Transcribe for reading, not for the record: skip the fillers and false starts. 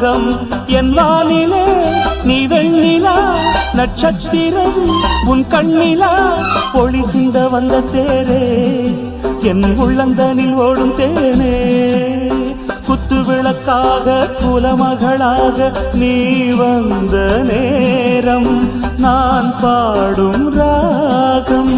ராகம் என் வானிலே நீ வெண்ணிலா நட்சத்திரம் உன் கண்ணிலா ஒளி சிந்த வந்த தேரே என் உள்ளந்தனில் ஓடும் தேனே குத்து விளக்காக குலமகளாக நீ வந்த நேரம் நான் பாடும் ராகம்